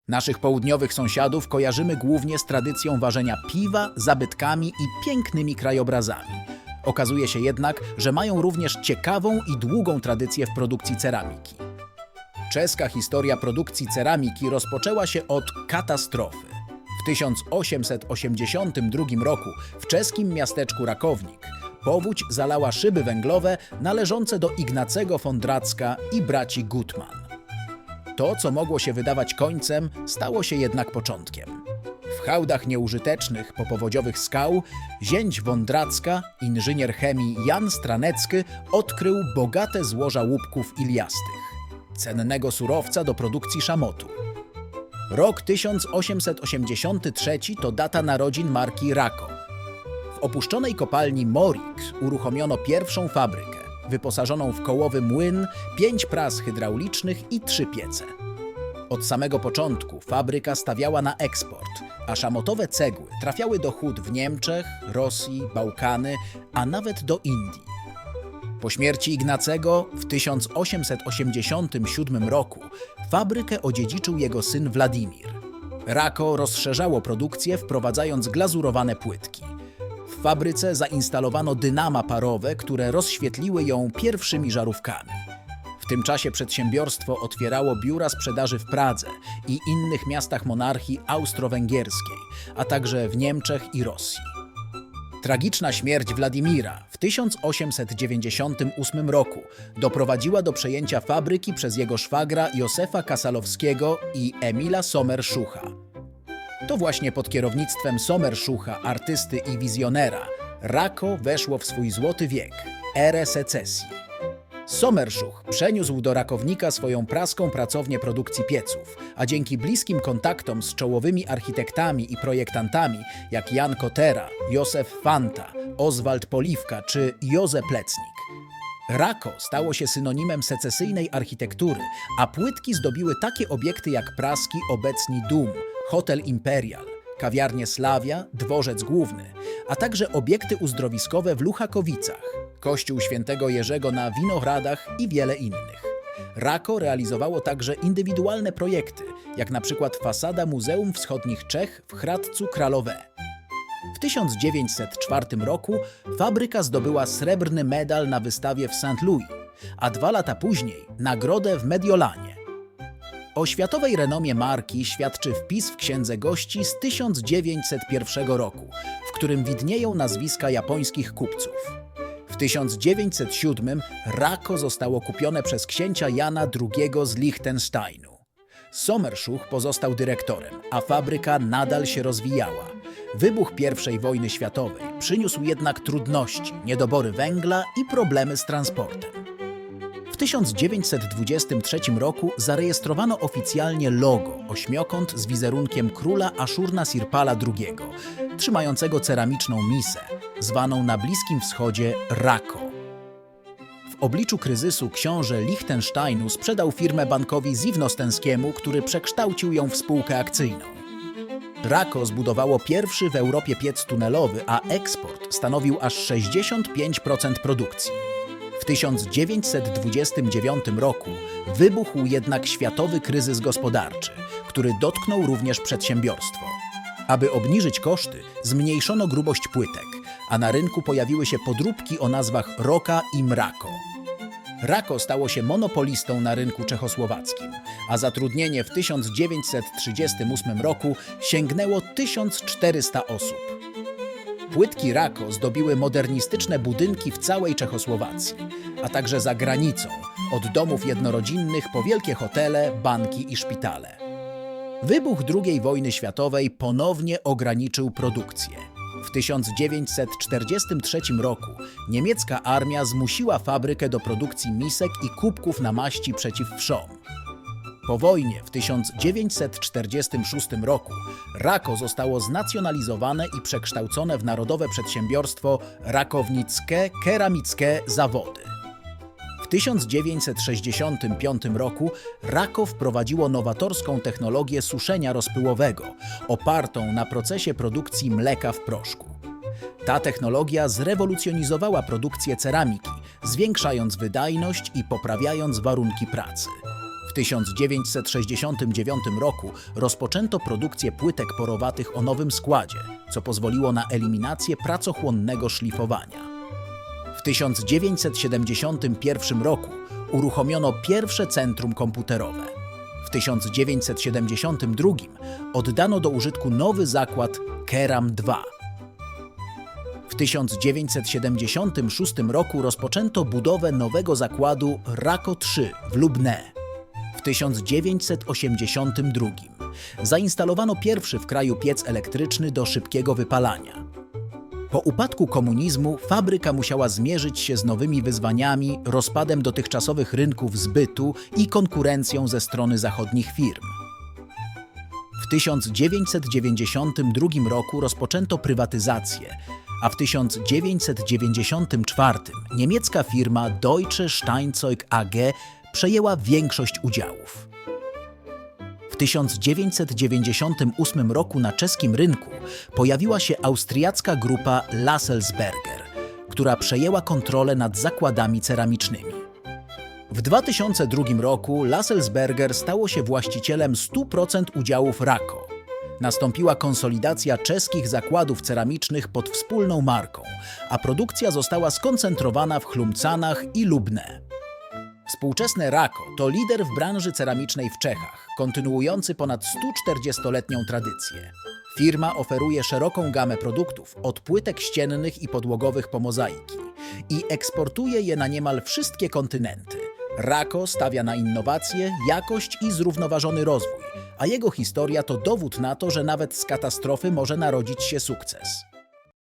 Naszych południowych sąsiadów kojarzymy głównie z tradycją ważenia piwa, zabytkami i pięknymi krajobrazami. Okazuje się jednak, że mają również ciekawą i długą tradycję w produkcji ceramiki. Czeska historia produkcji ceramiki rozpoczęła się od katastrofy. W 1882 roku w czeskim miasteczku Rakownik powódź zalała szyby węglowe należące do Ignacego Fondracka i braci Gutman. To, co mogło się wydawać końcem, stało się jednak początkiem. W hałdach nieużytecznych popowodziowych skał zięć Wądracka, inżynier chemii Jan Stranecki, odkrył bogate złoża łupków iliastych, cennego surowca do produkcji szamotu. Rok 1883 to data narodzin marki Rako. W opuszczonej kopalni Morik uruchomiono pierwszą fabrykę, wyposażoną w kołowy młyn, 5 pras hydraulicznych i 3 piece. Od samego początku fabryka stawiała na eksport, a szamotowe cegły trafiały do hut w Niemczech, Rosji, Bałkany, a nawet do Indii. Po śmierci Ignacego w 1887 roku fabrykę odziedziczył jego syn Władimir. Rako rozszerzało produkcję, wprowadzając glazurowane płytki. W fabryce zainstalowano dynama parowe, które rozświetliły ją pierwszymi żarówkami. W tym czasie przedsiębiorstwo otwierało biura sprzedaży w Pradze i innych miastach monarchii austro-węgierskiej, a także w Niemczech i Rosji. Tragiczna śmierć Władimira w 1898 roku doprowadziła do przejęcia fabryki przez jego szwagra Józefa Kasalowskiego i Emila Sommerschucha. To właśnie pod kierownictwem Sommerschucha, artysty i wizjonera, Rako weszło w swój złoty wiek, erę secesji. Sommerschuch przeniósł do Rakownika swoją praską pracownię produkcji pieców, a dzięki bliskim kontaktom z czołowymi architektami i projektantami jak Jan Kotera, Józef Fanta, Oswald Poliwka czy Józef Plecnik, Rako stało się synonimem secesyjnej architektury, a płytki zdobiły takie obiekty jak praski obecni Dum, Hotel Imperial, kawiarnie Slavia, Dworzec Główny, a także obiekty uzdrowiskowe w Luchakowicach, kościół Świętego Jerzego na Winohradach i wiele innych. Rako realizowało także indywidualne projekty, jak na przykład fasada Muzeum Wschodnich Czech w Hradcu Králové. W 1904 roku fabryka zdobyła srebrny medal na wystawie w St. Louis, a 2 lata później nagrodę w Mediolanie. O światowej renomie marki świadczy wpis w Księdze Gości z 1901 roku, w którym widnieją nazwiska japońskich kupców. W 1907 Rako zostało kupione przez księcia Jana II z Liechtensteinu. Sommerschuch pozostał dyrektorem, a fabryka nadal się rozwijała. Wybuch I wojny światowej przyniósł jednak trudności, niedobory węgla i problemy z transportem. W 1923 roku zarejestrowano oficjalnie logo, ośmiokąt z wizerunkiem króla Aszurna-Sirpala II, trzymającego ceramiczną misę, zwaną na Bliskim Wschodzie Rako. W obliczu kryzysu książę Liechtensteinu sprzedał firmę bankowi Zivnostenskiemu, który przekształcił ją w spółkę akcyjną. Rako zbudowało pierwszy w Europie piec tunelowy, a eksport stanowił aż 65% produkcji. W 1929 roku wybuchł jednak światowy kryzys gospodarczy, który dotknął również przedsiębiorstwo. Aby obniżyć koszty, zmniejszono grubość płytek, a na rynku pojawiły się podróbki o nazwach Roka i Mrako. Rako stało się monopolistą na rynku czechosłowackim, a zatrudnienie w 1938 roku sięgnęło 1400 osób. Płytki Rako zdobiły modernistyczne budynki w całej Czechosłowacji, a także za granicą, od domów jednorodzinnych po wielkie hotele, banki i szpitale. Wybuch II wojny światowej ponownie ograniczył produkcję. W 1943 roku niemiecka armia zmusiła fabrykę do produkcji misek i kubków na maści przeciw wszom. Po wojnie w 1946 roku Rako zostało znacjonalizowane i przekształcone w narodowe przedsiębiorstwo Rakownickie Keramickie Zawody. W 1965 roku Rako wprowadziło nowatorską technologię suszenia rozpyłowego, opartą na procesie produkcji mleka w proszku. Ta technologia zrewolucjonizowała produkcję ceramiki, zwiększając wydajność i poprawiając warunki pracy. W W 1969 roku rozpoczęto produkcję płytek porowatych o nowym składzie, co pozwoliło na eliminację pracochłonnego szlifowania. W 1971 roku uruchomiono pierwsze centrum komputerowe. W 1972 oddano do użytku nowy zakład Keram II. W 1976 roku rozpoczęto budowę nowego zakładu Rako III w Lubné. W 1982 zainstalowano pierwszy w kraju piec elektryczny do szybkiego wypalania. Po upadku komunizmu fabryka musiała zmierzyć się z nowymi wyzwaniami, rozpadem dotychczasowych rynków zbytu i konkurencją ze strony zachodnich firm. W 1992 roku rozpoczęto prywatyzację, a w 1994 niemiecka firma Deutsche Steinzeug AG przejęła większość udziałów. W 1998 roku na czeskim rynku pojawiła się austriacka grupa Lasselsberger, która przejęła kontrolę nad zakładami ceramicznymi. W 2002 roku Lasselsberger stało się właścicielem 100% udziałów Rako. Nastąpiła konsolidacja czeskich zakładów ceramicznych pod wspólną marką, a produkcja została skoncentrowana w Chlumcanach i Lubné. Współczesne Rako to lider w branży ceramicznej w Czechach, kontynuujący ponad 140-letnią tradycję. Firma oferuje szeroką gamę produktów, od płytek ściennych i podłogowych po mozaiki, i eksportuje je na niemal wszystkie kontynenty. Rako stawia na innowacje, jakość i zrównoważony rozwój, a jego historia to dowód na to, że nawet z katastrofy może narodzić się sukces.